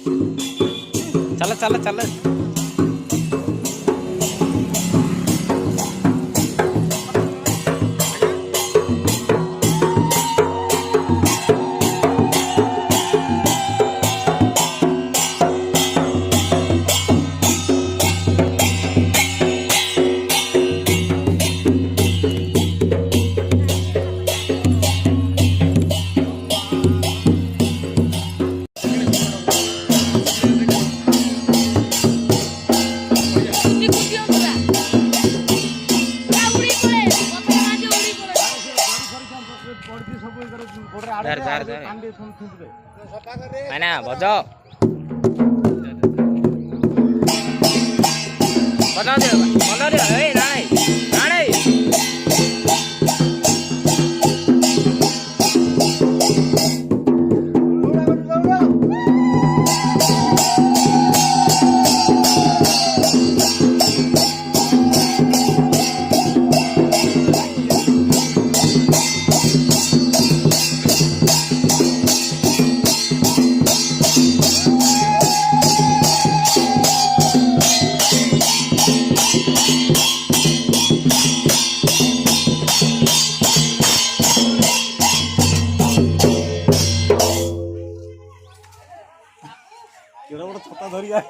चल चल चल धर धर धर मैंने बजो बता दे ए राणे राणे छता धरिया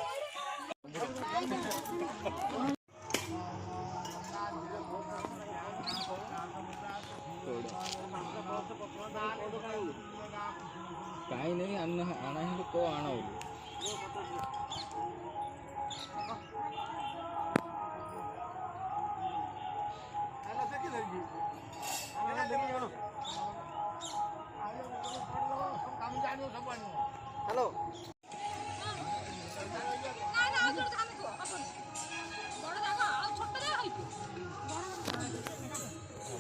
कहीं नहीं आना है को आना हो हेलो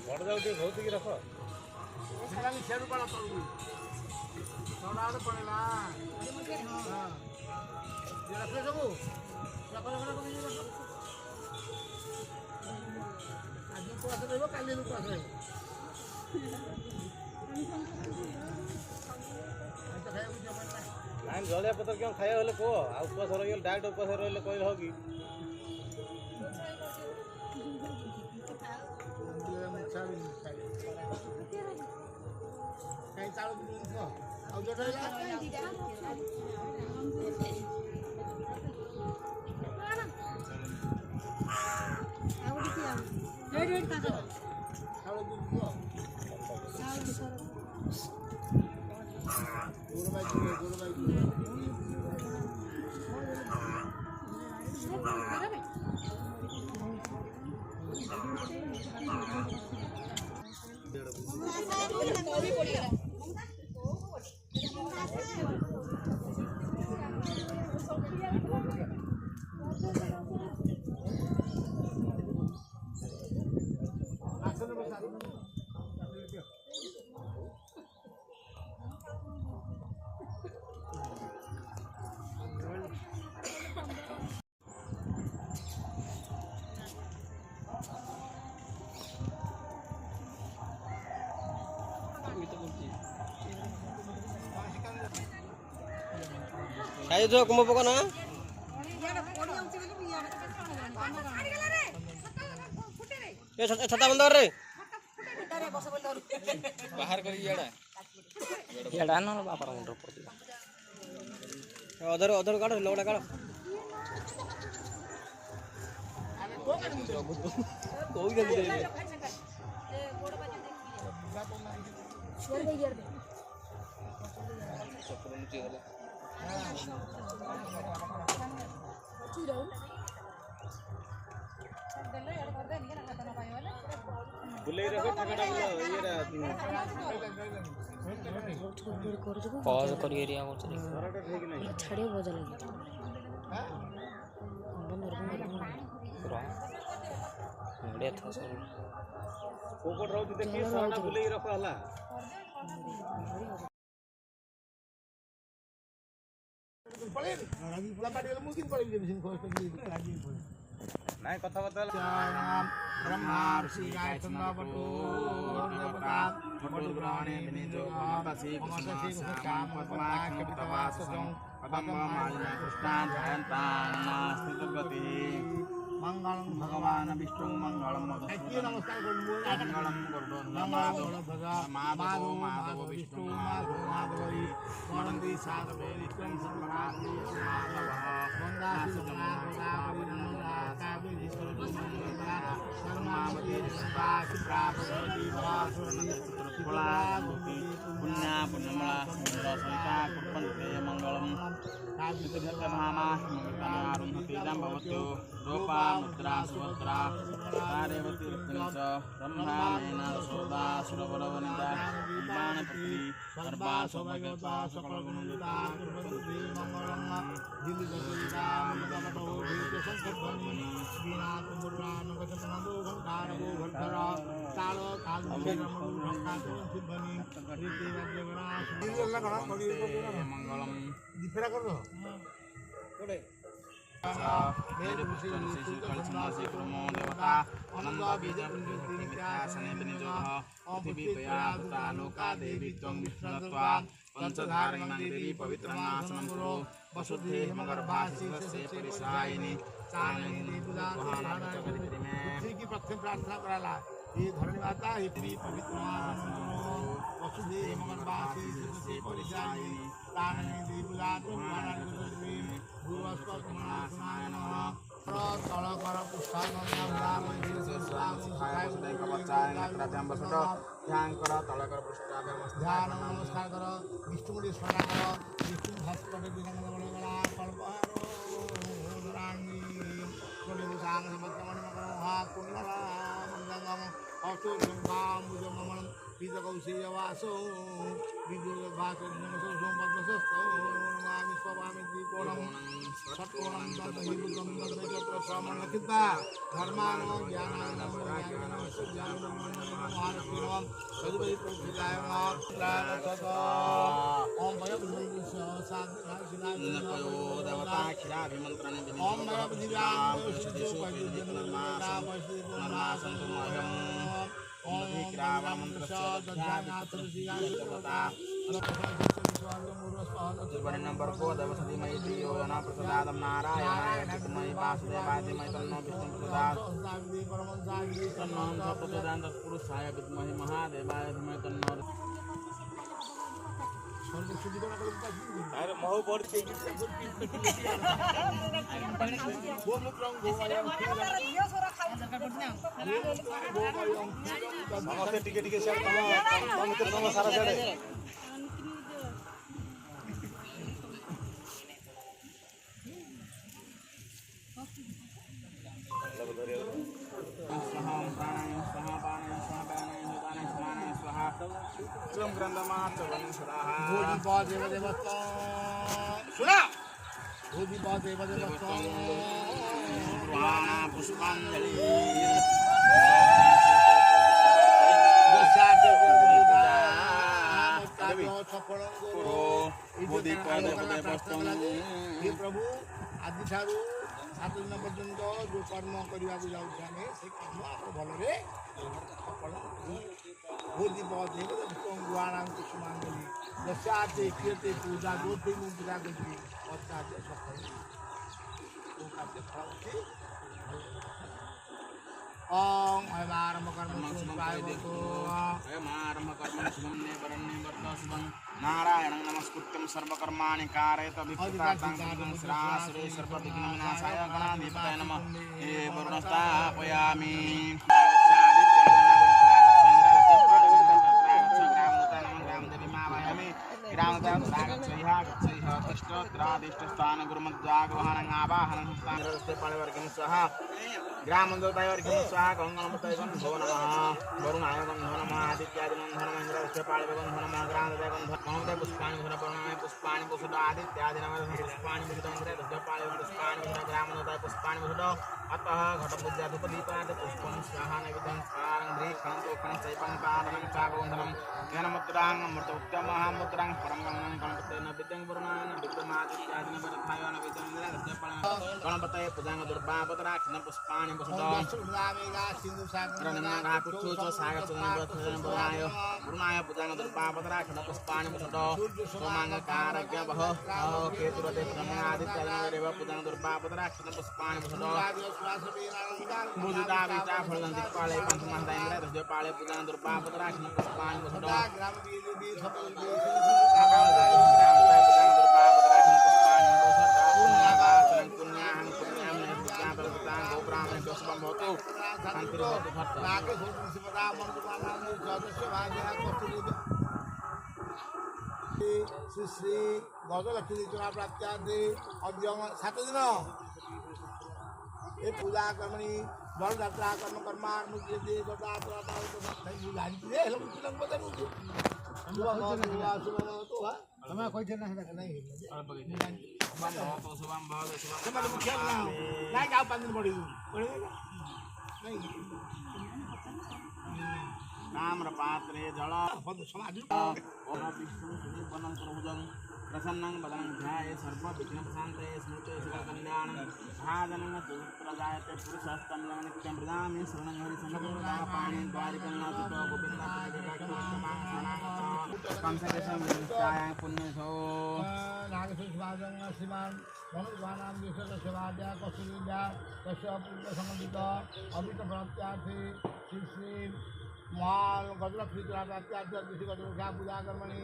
बड़ जाऊ टे बहुत की रख खाली शेर पड़ा तळू थोड़ा आड़ पड़ेला हां ये रख सबू रख आज को आसे रहबो काली को आसे रहबो नाइन जलिया पतर क्यों खाया होले को आ उपवास रहिल डाइट उपवास रहिल कोइ हो की कहीं चालू को आ जो रेड का चालू को आयो जो कुम पको ना ए छता बंद कर रे बाहर कर येड़ा ना बापर मुंडर पड़ी अदर अदर काढ लोड़ा काढ कोई गल दे छोड़ दे यार चप्पल नीचे गला बुले रखो ठगड़ा ये पॉज कर एरिया को चले छड़े बजा लगे बंद पूरा बड़े था सब कोकोट रहउ देखि सारा बुले रखो हला पळे रागी लंबाडी मुकिन पळे बिसिन खोस नाही कथा बदल ब्रह्मा ऋषि गायत्री बटू देवता बटू प्राणे विनिजो मातासी कुसुम काम पद्मा कवितवासं मंगलम भगवान विष्णु मंगलम नमस्कार मंगलम माधव माधव विष्णु माधव माधवरी वंदे साधवे नित्यं सर्वरात्रि माधव वंदा सुदावरी नंदा कावेरी सर्वमंगला सर्वमावती नंदा सुप्रापति वासुरनंद पुत्रा पुण्या पुण्यमला सुंदरसंता कुर्पन्ते मंगलम काव्यजगतभामा मंगलारुन्धति भवत्यो रूपा मुद्रा सुभद्रा तारेवती रत्नच ब्रह्माणेन सोदा सुरबलवनिता बाणपत्री सर्वा सौभाग्यवता सकलगुणयुता कुर्वन्ति मंगलम दिव्यजगता मदमतो भीतसंकल्पनि वीणातुमुर्वानुगतनदो घंटारवो घंटरा तालो कालुषेणमरुघंटातो सिद्धनि रीतिराज्यगणा मंगलम दिफरा कर दो कोड़े मेरे विषय कलचनासी क्रमो देवता अनंद बीज पुण्यतिनित्यासने बिनिजोह पृथ्वी तया भूता लोका देवी त्वं विष्णुत्वा पंचधारिणी देवी पवित्रनाशनं कुरु वसुधे मगर्भासि से परिसायिनी चाननी पूजा पृथ्वी की प्रथम प्रार्थना कराला ये धरणी माता हे पवित्रनाशनं कुरु वसुधे मगर्भासि से परिसायिनी चाननी पूजा पृथ्वी तल कर पुष्पान ध्यान कर तल कर ध्यान नमस्कार कर विष्णु को स्मरण कर विष्णु भास्कर दिनगणा कल्पहारोराणी कुलिसांग समत्तमणि मकरहा कुण्डला मंगलम अस्तु गंगाम मुजममन बीजकौशेयवासो विदुर्वासो नमसो सोमपद्मसस्तो नमामि स्वामी दीपोणं सत्कोणं दन्तहिबुद्धं दन्तचक्र श्रवणलक्षिता धर्मानो ज्ञानानो ज्ञानानो सुज्ञानो महारत्नम सदुवै प्रसिद्धाय नमः ओम भयविष्णु शांति देवता खिराभिमंत्रण ओम भयविद्यां ओम त्रिवर्ण नंबर को दवसति मयि योजना प्रसादम नारायण मयि वासुदेवाय मयि तन्नो विष्णु प्रसाद तन्नो प्रसादान तत्पुरुषाय विद्महे महादेवाय धीमहि तन्नो अरे महु बोर्ड के वो मुक्रम गोवाया नमस्ते टिके टिके शेयर तम मित्र तम सारा छड़े स्वयं ग्रंथमात्र वंशराः भूजिपादेव देवत्वं सुना भूजिपादेव देवत्वं पुराण पुष्पांजलि हे प्रभु आदि ठारू 7 दिन पर्यंत जो कर्म करने जाऊँ आम से कर्म भल सफल भूदिपदेव गुआणां कुसुमांजलि दशाते क्रियते पूजा जो पूजा करी अत्याचे सफल ओम आरंभ कर्म शुभम शुभम नारायणं नमस्कृत्यं सर्वकर्माणि कारयत विपुतां श्रासुरे सर्वविघ्नविनाशाय गणाधिपतये नमः हे वरुणस्थापयामि ग्रामदेवतागच्छैः गुरुमद्वागवाहनं आवाहनं स्थानरस्ते पाणिवर्गं स्वाहा ग्रामदेवतावर्गं स्वाहा गङ्गणपतयं भो नमः वरुणाय गन्धो नमः आदित्यादिगन्धो नमः इन्द्रस्य पाणिवगन्धो नमः ग्रामदेवगन्धो पुष्पाणि धनपर्णाय पुष्पाणि वसुध आदित्यादिनमः पुष्पाणि विहितमिन्द्रस्य पाणिवं पुष्पाणि विहित ग्रामदेवताय पुष्पाणि वसुध अतः घटपूज्याधुपदीपाद पुष्पं स्वाहा नैवेद्यं स्कारं द्रीखं दोखं सैपं पादनं चागोन्धनं ज्ञानमुद्रां मृतोक्तमहामुद्रां परं गणपतेन विद्यं वरुणाय विद्यमादित्यादिन वरथाय नैवेद्यं गणपतये पूजांग दुर्बापतराक्षण पुष्पाणि वसुतो रणिमनागा कुच्चो च सागर चंद्रवथन वरुणाय पूजांग दुर्बापतराक्षण पुष्पाणि वसुतो सोमांग कारज्ञ बह केतुरते प्रमनादित्यरेव पूजांग दुर्बापतराक्षण पुष्पाणि वसुतो बुजुदा विचा फलदंति पाले पंचमहादायन्द्र तस्य पाले पूजांग दुर्बापतराक्षण पुष्पाणि वसुतो श्री श्री गजलक्ष्मी चुना प्राप्त्यादि अभ्यंग 7 दिन ये पूजा कर्मणि बल यात्रा कर्म कर्मान मुक्ति दे गदा प्रता तो बुलानी रे हम तिलक बदन तो हमें कोई देना है नहीं शुभम भव समय मुख्य ना नहीं जाओ 5 दिन पड़ी नहीं ताम्र पात्रे जल समाधि ओम विष्णु सुबनं प्रभुजं प्रसन्नं वदनं ध्याये सर्व विघ्न प्रशान्ते स्मृते सकल कल्याण भाजनं प्रजायते पुरुषस्तम नित्यं प्रदामि शरणं हरि संगता पाणि द्वारिकन्नाथ गोविंद कंसकेशं विचाय पुण्यसो नागेश्वरं श्रीमान मनुष्यानां विशेष सेवाद्या कस्तूरिद्या तस्य पूर्ण संबंधित अमित प्राप्त्यार्थे श्री श्री माल गजलक्ष्मी प्राप्त्यार्थे ऋषि गजलक्ष्मी पूजा कर्मणि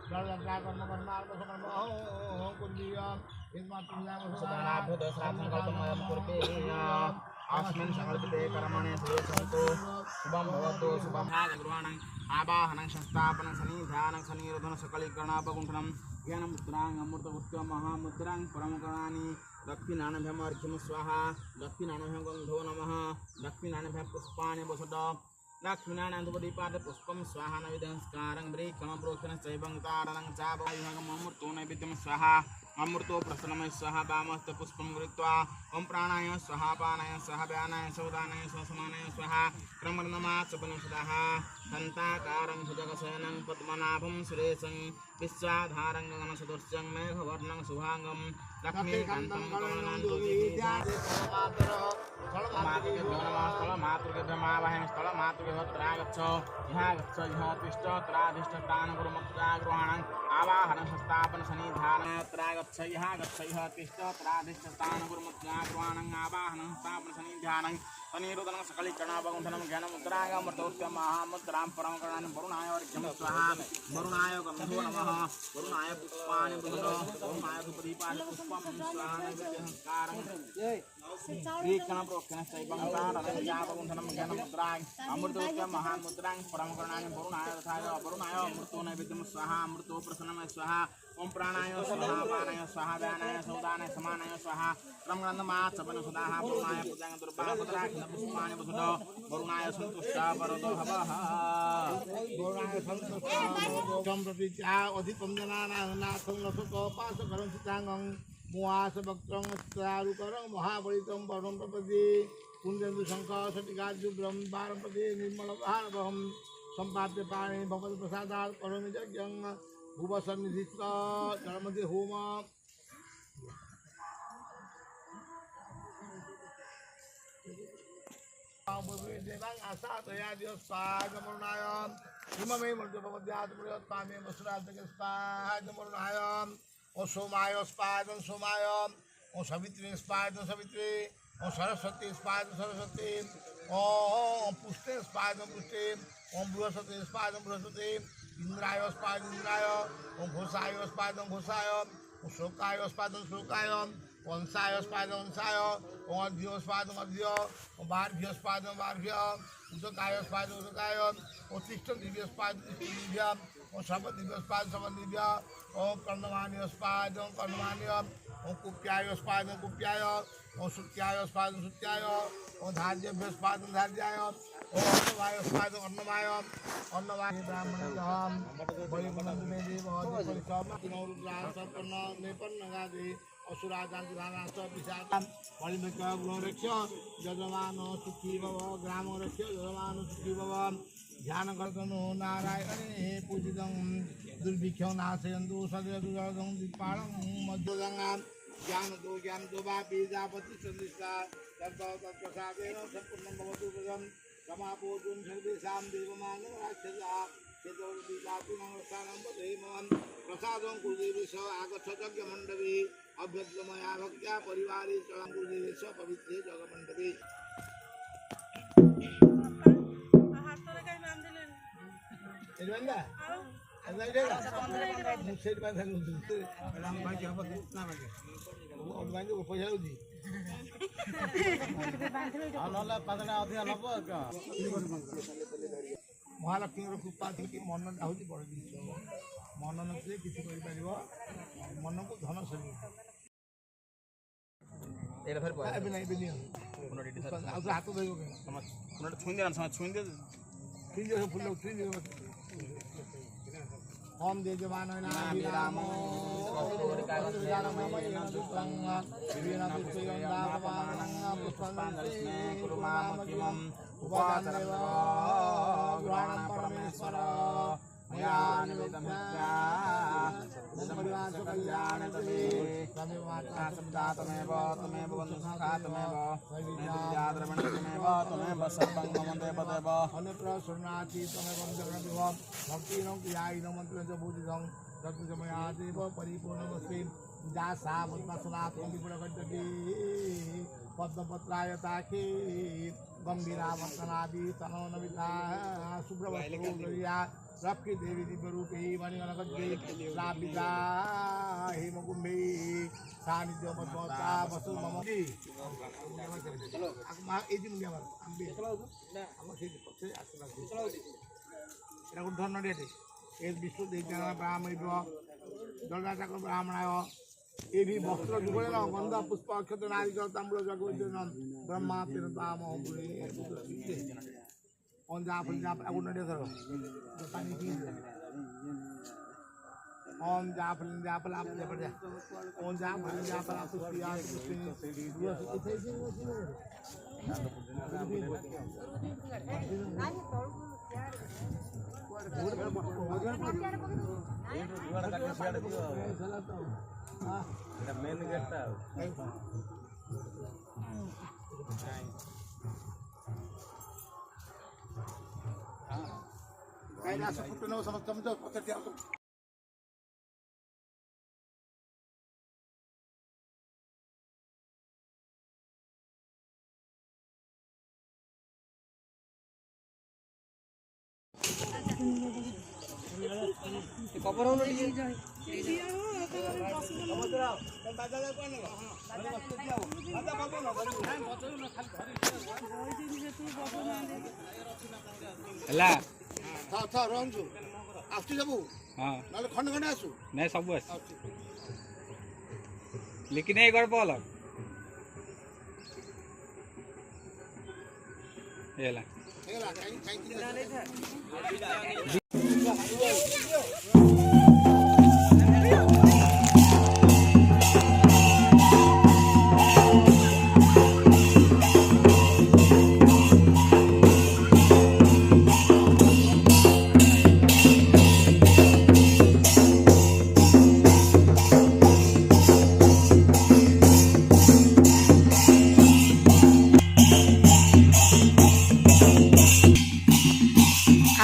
जलयात्रा कर्म कर्मार्थ कर्म कुंडीय अस्मिन् संकल्पिते कर्मणे श्रेयसन्तु शुभं भवतु शुभं गुरुवाणं आवाहनं संस्थापनं सन्निधानं सन्निरोधनं सकलीकरणापगुण्ठनं ज्ञानमुद्रां अमृतवृत्तं महामुद्रां परमकरणानि दक्षिणानभ्यमर्घ्यं स्वाहा दक्षिणानभ्यं गन्धो नमः दक्षिणानभ्यं पुष्पाणि वसुत लक्ष्मीनारायणदीपाद पुष्पं स्वाहा नैवेद्यंस्कारं ब्रेक्षणं प्रोक्षणं चैवं तारणं चावायुहं अमृतो नैवेद्यं स्वाहा अमृतो प्रसन्नमय स्वाहा वामस्त पुष्पं गृहीत्वा ओं प्राणाय स्वाहा पानाय स्वाहा व्यानाय सौदानाय स्वसमानाय स्वाहा क्रमर्णमाचपनं स्वाहा दन्ताकारं भुजगशयनं पद्मनाभं सुरेशं विश्वाधारं गगनसदृश्यं मेघवर्णं शुभांगं लक्ष्मीकान्तं स्थलमातृगेभ्यमावाहयामि स्थलमातृगेभ्यत्रागच्छ इहा गच्छ इहा तिष्ठ त्राधिष्ठतानगुरुमत्याग्रहाणं आवाहनं संस्थापन सन्निधानत्रागच्छ इहा तिष्ठ त्राधिष्ठतानगुरुमत्याग्रहाणं आवाहनं संस्थापन सन्निधानं सनिरोधनं सकलीकरणापगुण्ठनं ज्ञानमुद्रागमृतोत्तम महामुद्रां परमकरणानि वरुणाय वर्घ्यं स्वाहा वरुणाय गन्धो नमः वरुणाय पुष्पाणि वरुणाय धूपदीपानि पुष्पं स्वाहा नैवेद्यसंस्कारं श्रीकणं प्रोक्षणं चैवं तारणं चापगुण्ठनं ज्ञानमुद्रां अमृतोत्तम महामुद्रां परमकरणानि वरुणाय तथाय वरुणाय अमृतो नैवेद्यं स्वाहा अमृतो प्रसन्नमय स्वाहा ओं प्राणाय स्वाहा पानाय स्वाहा व्यानाय सौदानाय समानाय स्वाहा क्रमगन्धमाचपनं सदाः वरुणाय पूजां दुर्बापतराक्षण पुष्पाणि वसुत वरुणाय सन्तुष्टा वरदो भवः वरुणाय सन्तुष्टं प्रतीच्या अधिकं जनानाथं लसतो पासकरं चितांगं मुआस वक्त्रं चारुकरं महाबलितं वरुणं प्रपदे कुंदेन्दु शंकर सटिकाजुब्रं पारपदे निर्मलभारवहं सम्पाद्य पाणि भगवत् प्रसादात् करोमि यज्ञं भुवसन्निधिश्च जलमध्ये होम देवां आसादया दिवस्पादमरुणाय हिममे मर्दभवद्यात्मयोत्पामे वसुराजगस्पादमरुणाय ओ सोमाय स्पादं सोमाय ओ सवित्रे स्पादं सवित्रे ओ सरस्वती स्पादं सरस्वती ओ पुष्टे स्पादं पुष्टे ओम बृहस्पति स्पादं बृहस्पति इंद्राय स्पादं इंद्राय ओम घोषाय स्पादं घोषाय ओम शोकाय स्पादं शोकाय वंशाय स्पादं वंशाय ओम अध्यो स्पादं अध्यो ओम बार्भ्य स्पादं बार्भ्य उदकाय स्पादं उदकाय ओम तिष्ठ दिव्य स्पादं दिव्य ओम शब दिव्य स्पादं शब दिव्य ओम कर्णमान्य स्पादं कर्णमान्य ओम कुप्याय स्पादं कुप्याय ओम सुत्याय स्पादं सुत्याय ओम धार्यभ्य स्पादं धार्याय ओम अन्नवाय स्पादं अन्नवाय अन्नवाय ब्राह्मणं बलिपनं मे देव परिक्रम नेपन्नगादि असुराजान्तिधानाश्च पिशाचं बलिमेकं गुणरक्ष्य यजमानो सुखी भव ग्रामो रक्ष्य यजमानो सुखी भव ध्यानकर्तनो नारायणे पूजितं दुर्भिक्षं नाशयन्तु सदैव दुर्गं दिक्पालं मध्यगङ्गां ज्ञान दो वा बीजापति संदिष्टा तत्प्रसादेन सम्पूर्णं भवतु पदं समापोतुं सर्वेषां देवमानं राक्षसा चतुर्दिशापिमङ्गलस्थानं वदेमं प्रसादं कुलदेवेश आगच्छज्ञमण्डपे अभ्यर्थमया भक्त्या परिवारे च कुलदेवेश पवित्रे जगमण्डपे महालक्ष्मी कृपा थी मन हूँ बड़ जिन मन नଥିଲେ କିଛି କରିପାରିବ ମନକୁ ଧନ ସରି ଏବେ ନାହିଁ ଏବେ ନିଅ ଆଉ ହାତ ଧରିବ ଛୁଇଁ ଦିଅ ଫୁଲ ଛୁଇଁ ଦିଅ ओम देजमान नाम परमेश्वर तमेव सर्वं अन्यत्र शरणार्थी तमेव भक्तिनं क्रियायिनं मन्त्रं च बोधितं तत्समयादेव परिपूर्णमस्ति दासा पद्मसनात्मं विपुलकण्टके पद्मपत्रायताखे गम्भीरावर्तनादि तनोनमिता शुभ्रवस्त्रोदया रक्षि देवी दिव्यरूपे मणिगणकद्वे श्राविता हेमकुम्भे सानिध्य मध्वता वसु मम चलो এই দিন গিয়ে আমার আমি আমার সেই পক্ষে আসলে এটা কোন ধরনের এটি এই বিশ্ব দেবতা ব্রাহ্মণ দলদাতা ব্রাহ্মণায় ये भी वस्त्र जुगल गंध पुष्प अक्षत नारिकेल तांबूल जगोजन ब्रह्मा पिरताम पंजाब पंजाब अगुन दे करो पानी की ओम जाप जाप लाप दे पड़ जा ओम जाप लाप सुपिया main gate Kaya nasa puto na sa magkamdo, pagkati ako. Cover होनो लिए ହେଲା था रंजू आसु जाबू हां नाले खंड खंड आसु नहीं सब आस लेकिन एक गड़ पल हेला हेला काई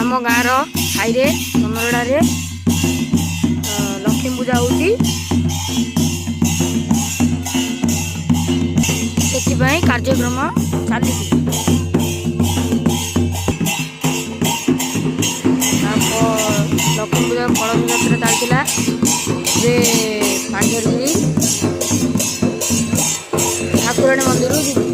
आम गाँव हाईरे समरड़े लक्ष्मी पूजा होती कार्यक्रम चली लक्ष्मी पूजा कलश यात्रा चलता पांचरी ठाकुराणी मंदिर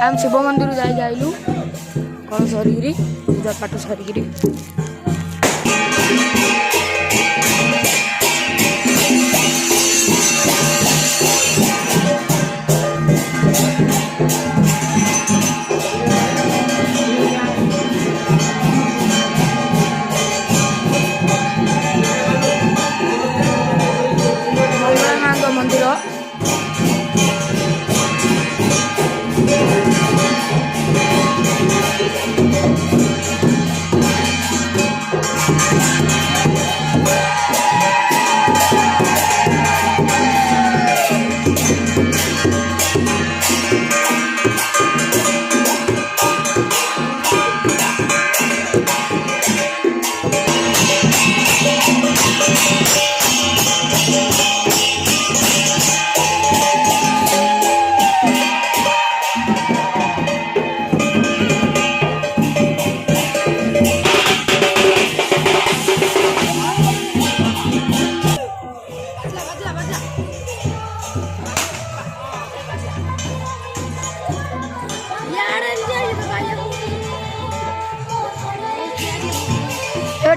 आम शिव मंदिर जाई आइलु कौन सरिगिरी पूजा पाठ सरिगिरी मंगला माँ मंदिर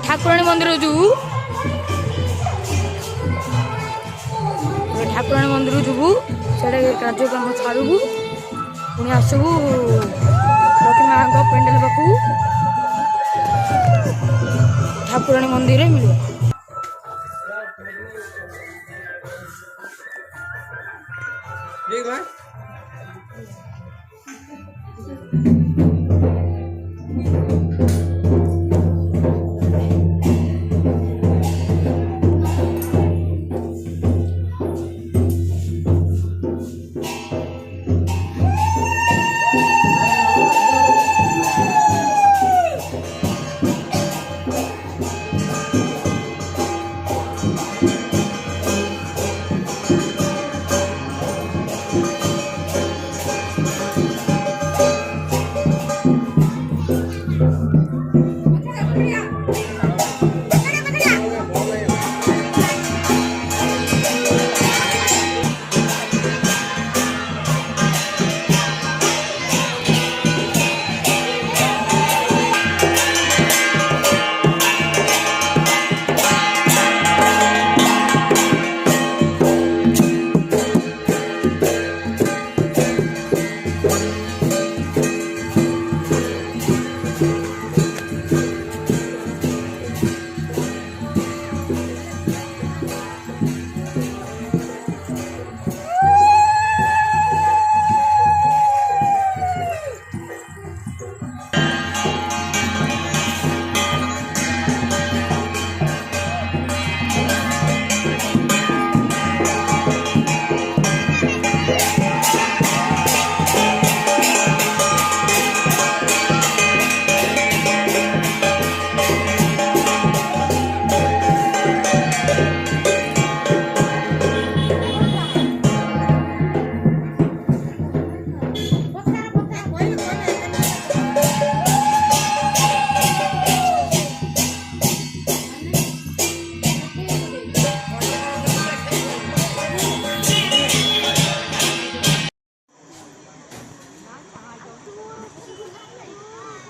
ठाकुराणी मंदिर जो ठाकुराणी मंदिर जीवु से कार्यक्रम छाड़ू पुणी आसबू प्रतिमा पेंडेल पाखु ठाकुराणी मंदिर मिल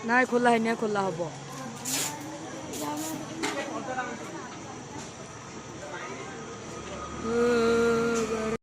ना खोला है नहीं खोला हम